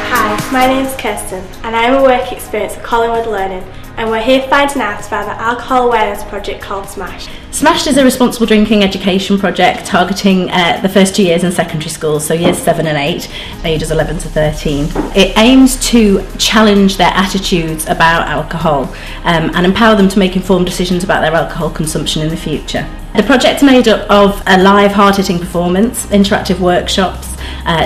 Hi, my name is Kirsten and I am a work experience at Collingwood Learning, and we're here finding out about the alcohol awareness project called SMASH. SMASH is a responsible drinking education project targeting the first 2 years in secondary schools, so years 7 and 8, ages 11 to 13. It aims to challenge their attitudes about alcohol and empower them to make informed decisions about their alcohol consumption in the future. The project's made up of a live hard-hitting performance, interactive workshops,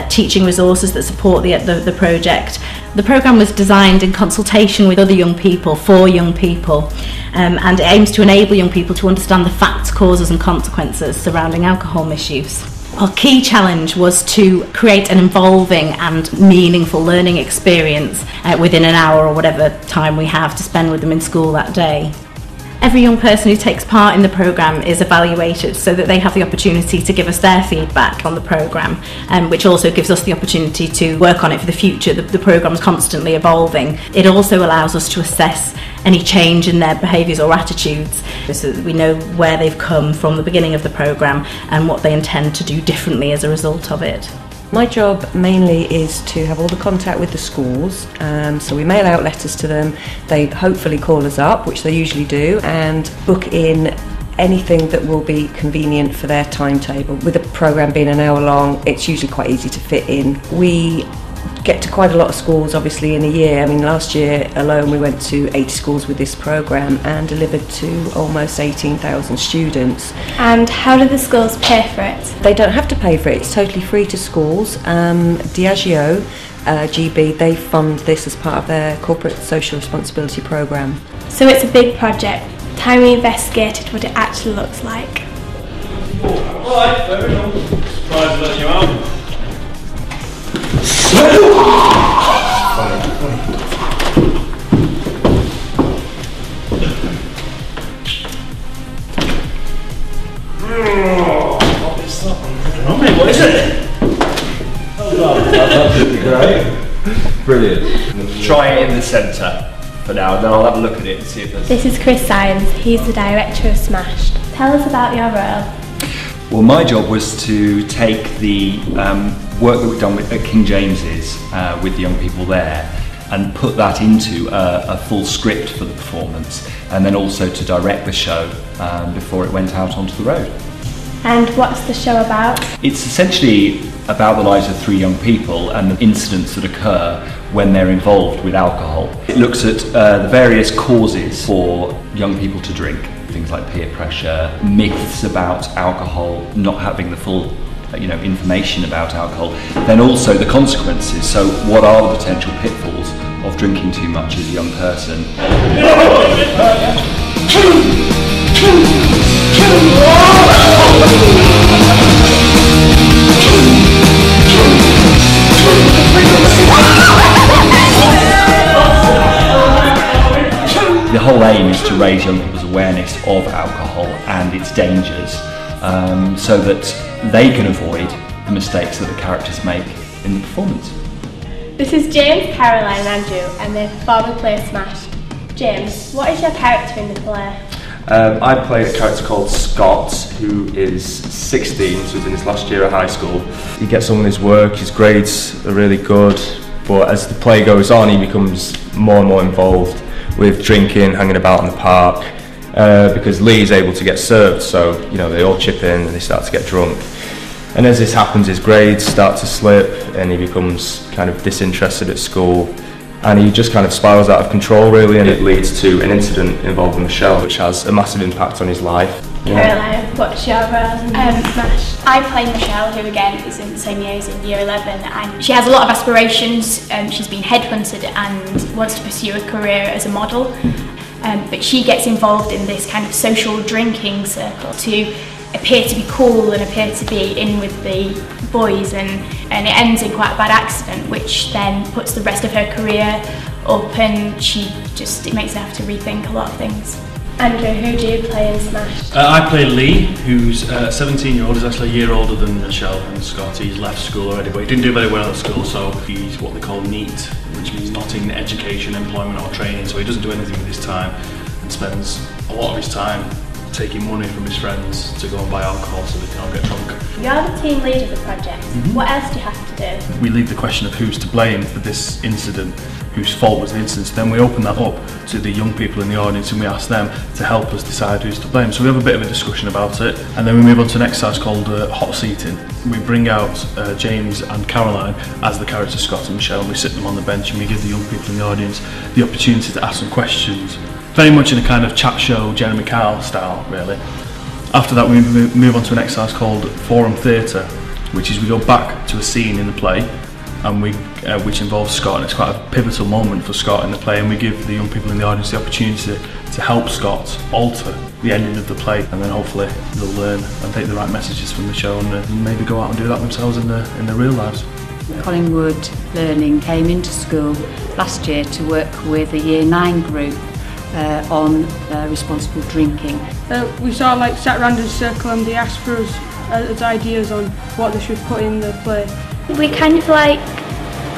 teaching resources that support the project. The programme was designed in consultation with other young people, for young people, and it aims to enable young people to understand the facts, causes and consequences surrounding alcohol misuse. Our key challenge was to create an involving and meaningful learning experience within an hour or whatever time we have to spend with them in school that day. Every young person who takes part in the programme is evaluated so that they have the opportunity to give us their feedback on the programme, which also gives us the opportunity to work on it for the future. The programme is constantly evolving. It also allows us to assess any change in their behaviours or attitudes so that we know where they've come from the beginning of the programme and what they intend to do differently as a result of it. My job mainly is to have all the contact with the schools, so we mail out letters to them, they hopefully call us up, which they usually do, and book in anything that will be convenient for their timetable. With the programme being an hour long, it's usually quite easy to fit in. We get to quite a lot of schools obviously in a year. I mean, last year alone we went to 80 schools with this programme and delivered to almost 18,000 students. And how do the schools pay for it? They don't have to pay for it, it's totally free to schools. Diageo, GB, they fund this as part of their corporate social responsibility programme. So it's a big project. Time we investigated what it actually looks like. Alright, fair enough. Surprised to let you out. What is that? I don't know, mate, what is it? That's absolutely great. Brilliant. Try it in the centre for now, and then I'll have a look at it and see if there's... This is Chris Symes, he's the director of SMASH. Tell us about your role. Well, my job was to take the work that we've done at King James's with the young people there and put that into a full script for the performance, and then also to direct the show before it went out onto the road. And what's the show about? It's essentially about the lives of 3 young people and the incidents that occur when they're involved with alcohol. It looks at the various causes for young people to drink. Things like peer pressure, myths about alcohol, not having the full information about alcohol, then also the consequences. So what are the potential pitfalls of drinking too much as a young person? The whole aim is to raise young people's awareness of alcohol and its dangers, so that they can avoid the mistakes that the characters make in the performance. This is James, Caroline and Andrew, and they perform and play SMASH. James, what is your character in the play? I play a character called Scott, who is 16, so he's in his last year at high school. He gets on with his work, his grades are really good, but as the play goes on he becomes more and more involved with drinking, hanging about in the park, because Lee is able to get served, so they all chip in and they start to get drunk. And as this happens, his grades start to slip and he becomes kind of disinterested at school, and he just kind of spirals out of control really, and it leads to an incident involving Michelle, which has a massive impact on his life. Caroline, what's your role in SMASH? I play Michelle, who again is in the same year as in year 11, and she has a lot of aspirations. She's been headhunted and wants to pursue a career as a model, but she gets involved in this kind of social drinking circle to appear to be cool and appear to be in with the boys, and it ends in quite a bad accident, which then puts the rest of her career up, and it makes her have to rethink a lot of things. Andrew, who do you play in SMASH? I play Lee, who's 17-year-old, he's actually a year older than Michelle and Scott. He's left school already, but he didn't do very well at school, so he's what they call NEET, which means not in education, employment or training, so he doesn't do anything with his time and spends a lot of his time taking money from his friends to go and buy alcohol so they can't get drunk. You're the team lead of the project. What else do you have to do? We leave the question of who's to blame for this incident, whose fault was the incident, then we open that up to the young people in the audience and we ask them to help us decide who's to blame. So we have a bit of a discussion about it, and then we move on to an exercise called hot seating. We bring out James and Caroline as the characters Scott and Michelle, and we sit them on the bench and we give the young people in the audience the opportunity to ask them questions. Very much in a kind of chat show, Jeremy Kyle style, really. After that, we move on to an exercise called Forum Theatre, which is we go back to a scene in the play, and which involves Scott, and it's quite a pivotal moment for Scott in the play, and we give the young people in the audience the opportunity to help Scott alter the ending of the play, and then hopefully they'll learn and take the right messages from the show and maybe go out and do that themselves in their real lives. Collingwood Learning came into school last year to work with a Year 9 group on responsible drinking. We sort of like sat around in a circle and they asked for us as ideas on what they should put in the play. We kind of like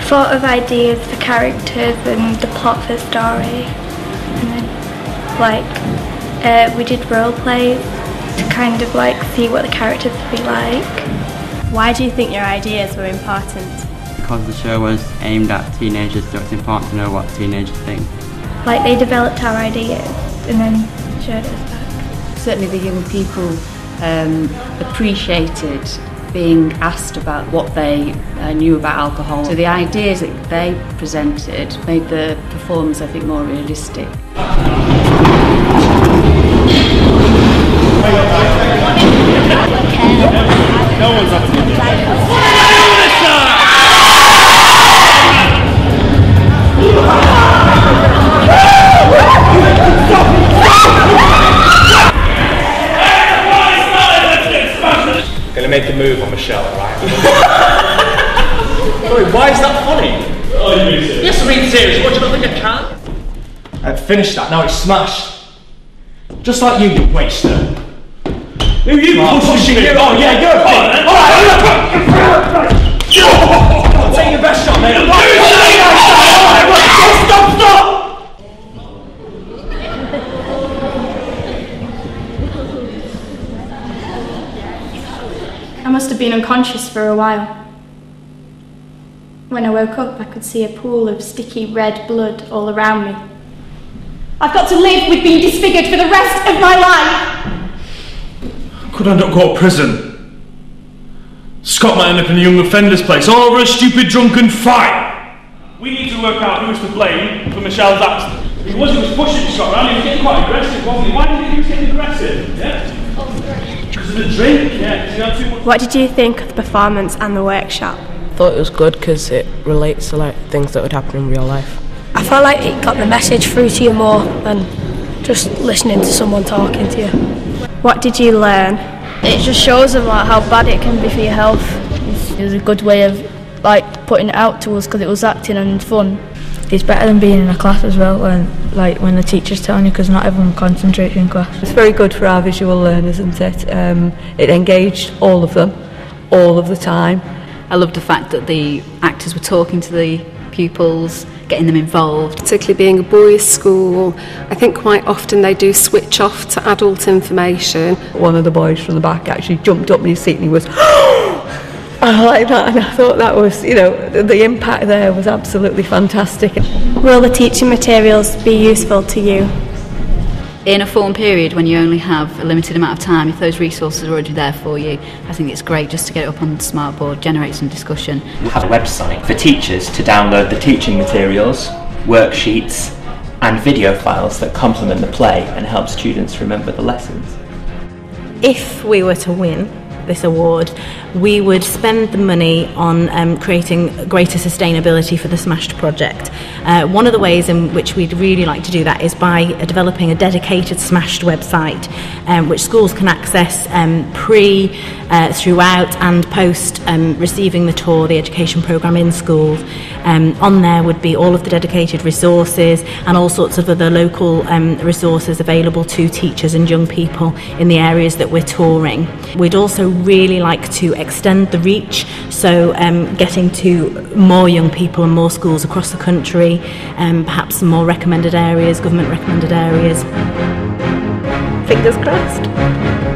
thought of ideas for characters and the plot for the story, and then we did role plays to kind of like see what the characters would be like. Why do you think your ideas were important? Because the show was aimed at teenagers, so it's important to know what teenagers think. Like they developed our ideas and then showed us back. Certainly the young people appreciated being asked about what they knew about alcohol. So the ideas that they presented made the performance, I think, more realistic. No one's up to Gonna make a move on Michelle, right? Sorry, why is that funny? Oh, you're being serious. Yes, I'm being serious. What, do you not think I can? I've finished that, now it's smashed. Just like you waster. Who are you pushing me? Oh, yeah, you're a bit. Alright, take your best shot, mate. Stop! I must have been unconscious for a while. When I woke up, I could see a pool of sticky red blood all around me. I've got to live with being disfigured for the rest of my life! Could I not go to prison? Scott might end up in a young offender's place, all over a stupid drunken fight! We need to work out who's to blame for Michelle's accident. He was pushing Scott around, he was getting quite aggressive, wasn't he? Why did he get aggressive? Yeah? Because of the drink, yeah. He had too much. What did you think of the performance and the workshop? I thought it was good because it relates to like things that would happen in real life. I felt like it got the message through to you more than just listening to someone talking to you. What did you learn? It just shows them like how bad it can be for your health. It was a good way of like putting it out to us because it was acting and fun. It's better than being in a class as well, when the teacher's telling you, because not everyone concentrates in class. It's very good for our visual learners, isn't it? It engaged all of them, all of the time. I loved the fact that the actors were talking to the pupils, getting them involved. Particularly being a boys' school, I think quite often they do switch off to adult information. One of the boys from the back actually jumped up in his seat and he was, I like that, and I thought that was, the impact there was absolutely fantastic. Will the teaching materials be useful to you? In a form period, when you only have a limited amount of time, if those resources are already there for you, I think it's great just to get it up on the smartboard, generate some discussion. We'll have a website for teachers to download the teaching materials, worksheets and video files that complement the play and help students remember the lessons. If we were to win this award, we would spend the money on creating greater sustainability for the Smashed project. One of the ways in which we'd really like to do that is by developing a dedicated Smashed website which schools can access throughout and post receiving the tour, the education programme in schools. On there would be all of the dedicated resources and all sorts of other local resources available to teachers and young people in the areas that we're touring. We'd also really like to extend the reach, so getting to more young people and more schools across the country, perhaps some more recommended areas, government recommended areas. Fingers crossed.